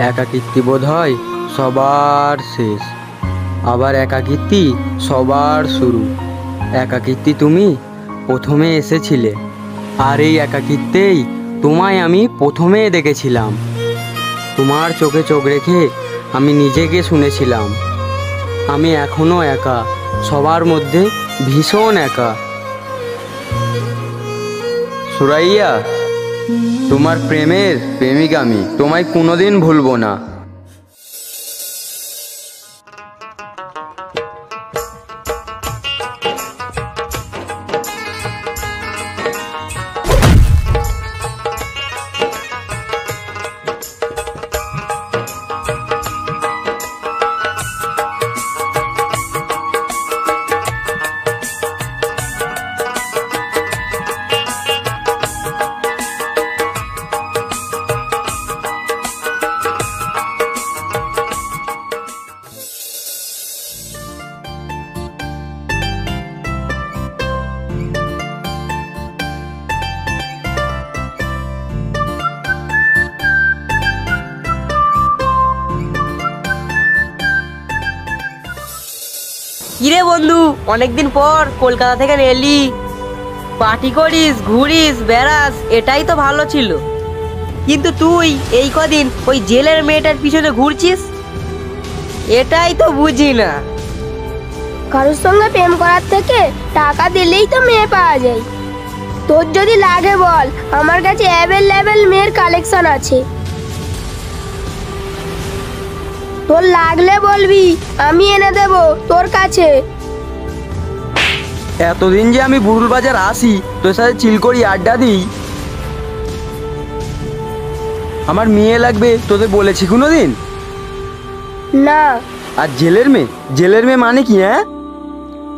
একাকিত্ব বোধ হয় সবার শেষ, আবার একাকিত্ব সবার শুরু। একাকিত্ব তুমি প্রথমে এসেছিলে, আর এই একাকিত্বেই তোমায় আমি প্রথমে দেখেছিলাম। তোমার চোখে চোখ রেখে আমি নিজেকে শুনেছিলাম। আমি এখনো একা, সবার মধ্যে ভীষণ একা। সুরাইয়া, তোমার প্রেমের প্রেমিক আমি, তোমায় কোনোদিন ভুলবো না। কিরে বন্ধু, অনেকদিন পর কলকাতা থেকে এলি, পার্টি করিস, ঘুরিস, বেড়াস, এটাই তো ভালো ছিল। কিন্তু তুই এই কদিন ওই জেলের মেয়েটার পিছনে ঘুরছিস, এটাই তো বুঝি না। কারোর সঙ্গে প্রেম করার থেকে টাকা দিলেই তো মেয়ে পাওয়া যায়। তোর যদি লাগে বল, আমার কাছে অ্যাভেলেবেল মেয়ের কালেকশন আছে। তোর লাগলে বলবি, আমি এনে দেব তোর কাছে। এতদিন যে আমি বুরুল বাজার আসি, তোর সাথে চিল করি, আড্ডা দিই, আমার মেয়ে লাগবে তোদের বলেছি কোনোদিন? না। আর জেলের মেয়ে, জেলের মেয়ে মানে কি? হ্যাঁ,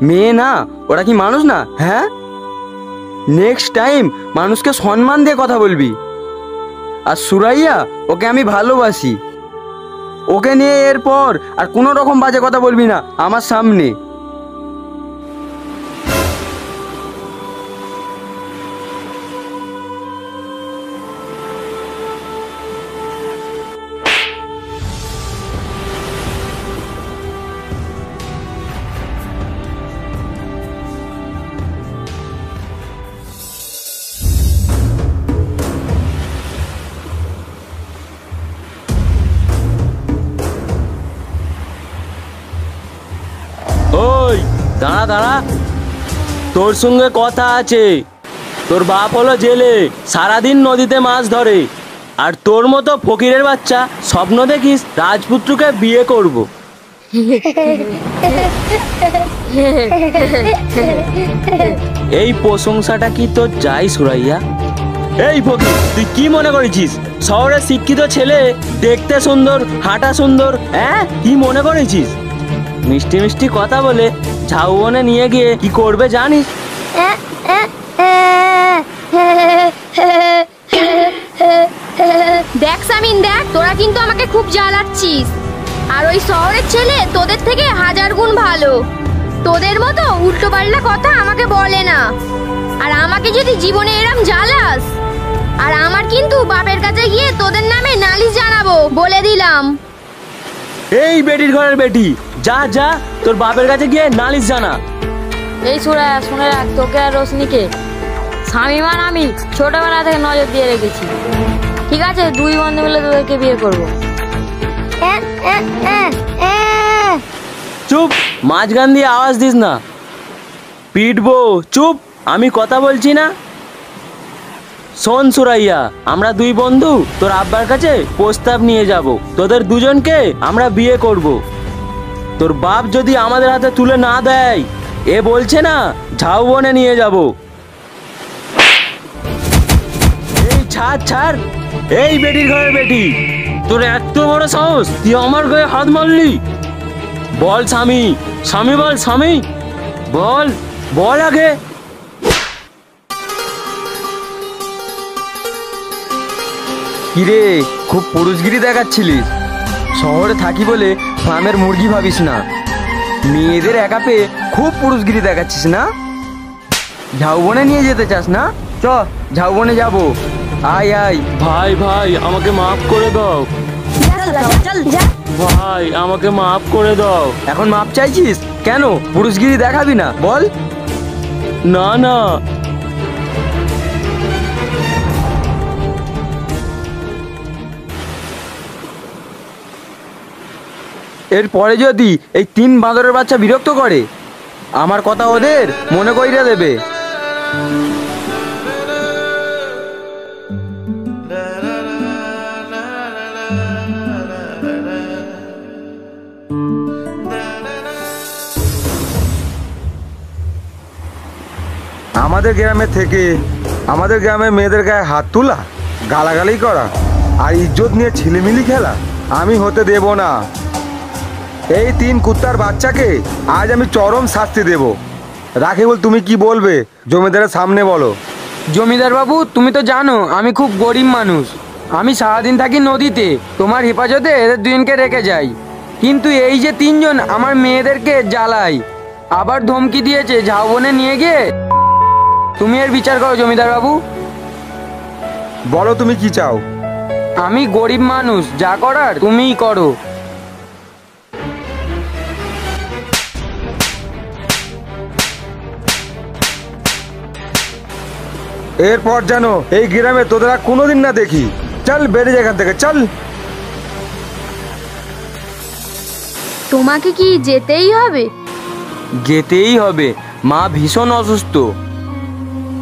মেয়ে না, ওরা কি মানুষ না? হ্যাঁ, নেক্সট টাইম মানুষকে সম্মান দিয়ে কথা বলবি। আর সুরাইয়া, ওকে আমি ভালোবাসি, ওকে নিয়ে এরপর আর কোনো রকম বাজে কথা বলবি না আমার সামনে। ওই দাঁড়া দাঁড়া, তোর সঙ্গে কথা আছে। তোর বাপ হলো জেলে, সারাদিন নদীতে মাছ ধরে, আর তোর মতো ফকিরের বাচ্চা স্বপ্ন দেখিস রাজপুত্রকে বিয়ে করব। এই প্রশংসাটা কি তোর যাই সুরাইয়া? এই ফকির, তুই কি মনে করেছিস শহরের শিক্ষিত ছেলে দেখতে সুন্দর, হাঁটা সুন্দর? হ্যাঁ, কি মনে করেছিস? মিষ্টি মিষ্টি কথা বলে ঝাউবনে নিয়ে গিয়ে কি করবে জানিস? দেখ সামিন, দেখ, তোরা কিন্তু আমাকে খুব জ্বালাচ্ছিস। আর ওই শহরের ছেলে তোদের থেকে 1000 গুণ ভালো। তোদের মতো উল্টো পাল্টা কথা আমাকে বলে না। আর আমাকে যদি জীবনে এরম জ্বালাস, আর আমার কিন্তু বাপের কাছে গিয়ে তোদের নামে নালিশ জানাবো, বলে দিলাম। এই বেটির ঘরের বেটি, যা যা, তোর বাপের কাছে গিয়ে নালিশ জানা। এই সুরাইয়া, শুনে রাখ, তোকে আর রোশনিকে স্বামীমান আমি ছোটবেলা থেকে নজর দিয়ে রেখেছি। ঠিক আছে, 2 বন্ধু মিলে তোদেরকে বিয়ে করবো। চুপ, মাঝখান দিয়ে আওয়াজ দিস না, পিটবো। চুপ, আমি কথা বলছি না। শোন সুরাইয়া, আমরা 2 বন্ধু তোর আব্বার কাছে প্রস্তাব নিয়ে যাব, তোদের দুজনকে আমরা বিয়ে করব। তোর বাপ যদি আমাদের হাতে তুলে না দেয়, এ বলছে না ঝাউবনে নিয়ে যাব। এই ছাড় ছাড়, এই বেটির ঘরের বেটি, তোর এত বড় সাহস, তুই আমার গায়ে হাত মারলি? বল স্বামী, স্বামী বল, স্বামী বল, বল আগে। কিরে, খুব পুরুষগিরি দেখাচ্ছিলিস। শহরে থাকি বলে ফার্মের মুরগি ভাবিস না। মেয়েদের একা পেয়ে খুব পুরুষগিরি দেখাচ্ছিস না? ঝাউবনে নিয়ে যেতে চাস না? চ, ঝাউবনে যাবো। আয় আয়। ভাই ভাই, আমাকে মাফ করে দাও। চল যা। ভাই আমাকে মাফ করে দাও। এখন মাপ চাইছিস কেন? পুরুষগিরি দেখাবি না বল? না না, এরপরে যদি এই 3 বাঁদরের বাচ্চা বিরক্ত করে, আমার কথা ওদের মনে কইরা দেবে। আমাদের গ্রামে থেকে আমাদের গ্রামের মেয়েদের গায়ে হাত তোলা, গালাগালি করা আর ইজ্জত নিয়ে ছিলিমিলি খেলা আমি হতে দেব না। এই 3 কুত্তার বাচ্চাকে আজ আমি চরম শাস্তি দেব। রাকিবুল, তুমি কি বলবে? জমিদারের সামনে বলো। জমিদার বাবু, তুমি তো জানো আমি খুব গরিব মানুষ। আমি সারাদিন থাকি নদীতে, তোমার হেফাজতে এদের দুজনকে রেখে যাই। কিন্তু এই যে 3 জন আমার মেয়েদেরকে জ্বালাই, আবার ধমকি দিয়েছে ঝাউবনে নিয়ে গিয়ে। তুমি এর বিচার করো জমিদার বাবু। বলো তুমি কি চাও? আমি গরিব মানুষ, যা করার তুমিই করো। এরপর যেন এই গ্রামে তোদের আর কোনোদিন না দেখি। চল বেরিয়ে এখান থেকে, চল। তোমাকে কি যেতেই হবে? যেতেই হবে, মা ভীষণ অসুস্থ।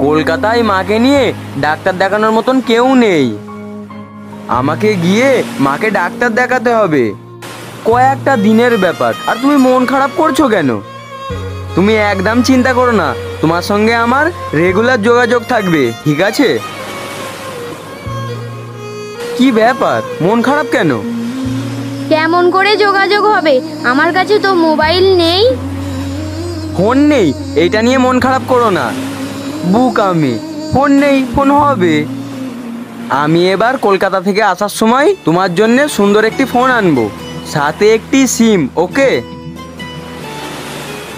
কলকাতায় মাকে নিয়ে ডাক্তার দেখানোর মতন কেউ নেই। আমাকে গিয়ে মাকে ডাক্তার দেখাতে হবে। কয়েকটা দিনের ব্যাপার, আর তুমি মন খারাপ করছো কেন? তুমি একদম চিন্তা করো না, তোমার সঙ্গে আমার রেগুলার যোগাযোগ থাকবে, ঠিক আছে? কি ব্যাপার, মন খারাপ কেন? কেমন করে যোগাযোগ হবে? আমার কাছে তো মোবাইল নেই। ফোন নেই, এইটা নিয়ে মন খারাপ করো না। বুক আমি ফোন নেই, ফোন হবে। আমি এবার কলকাতা থেকে আসার সময় তোমার জন্য সুন্দর একটি ফোন আনবো, সাথে একটি সিম, ওকে?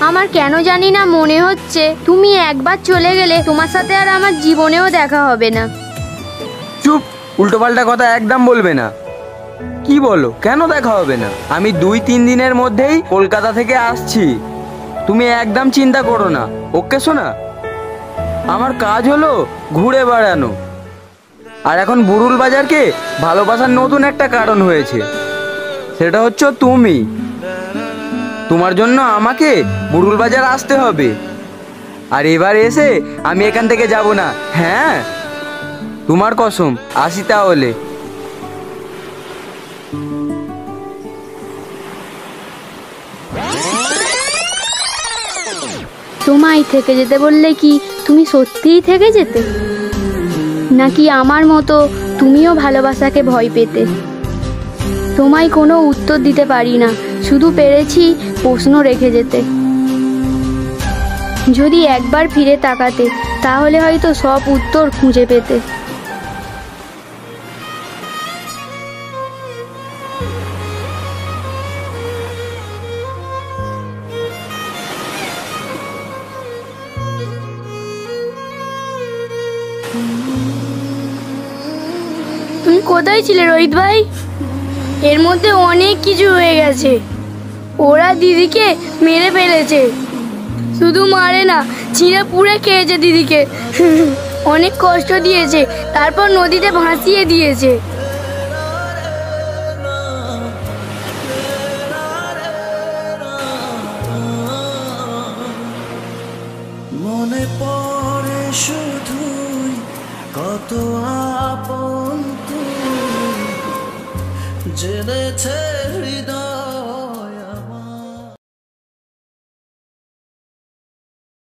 আমার কেন জানি না মনে হচ্ছে তুমি একবার চলে গেলে তোমার সাথে আর আমার জীবনেও দেখা হবে না। চুপ, উল্টোপাল্টা কথা একদম বলবে না। কি বলো, কেন দেখা হবে না? আমি 2-3 দিনের মধ্যেই কলকাতা থেকে আসছি, তুমি একদম চিন্তা করো না, ওকে শোনা? আমার কাজ হলো ঘুরে বেড়ানো। আর এখন বুরুল বাজারকে ভালোবাসার নতুন একটা কারণ হয়েছে, সেটা হচ্ছে তুমি। তোমার জন্য আমাকে বুরুল বাজার আসতে হবে। আর এবার এসে আমি এখান থেকে যাব না, হ্যাঁ? তোমার কসম, আসি তাহলে। তোমায় থেকে যেতে বললে কি তুমি সত্যিই থেকে যেতে, নাকি আমার মতো তুমিও ভালোবাসাকে ভয় পেতে? তোমায় কোনো উত্তর দিতে পারি না, শুধু পেরেছি প্রশ্ন রেখে যেতে। যদি একবার ফিরে তাকাতে, তাহলে হয়তো সব উত্তর খুঁজে পেতে। তুমি কোথায় ছিলে রোহিত ভাই? এর মধ্যে অনেক কিছু হয়ে গেছে। ওরা দিদিকে মেরে ফেলেছে। শুধু মারে না, ছিঁড়ে পুড়ে খেয়েছে দিদিকে। অনেক কষ্ট দিয়েছে, তারপর নদীতে ভাসিয়ে দিয়েছে। মনে পড়ে শুধুই কত আপন তুই জেনেছে হৃদয়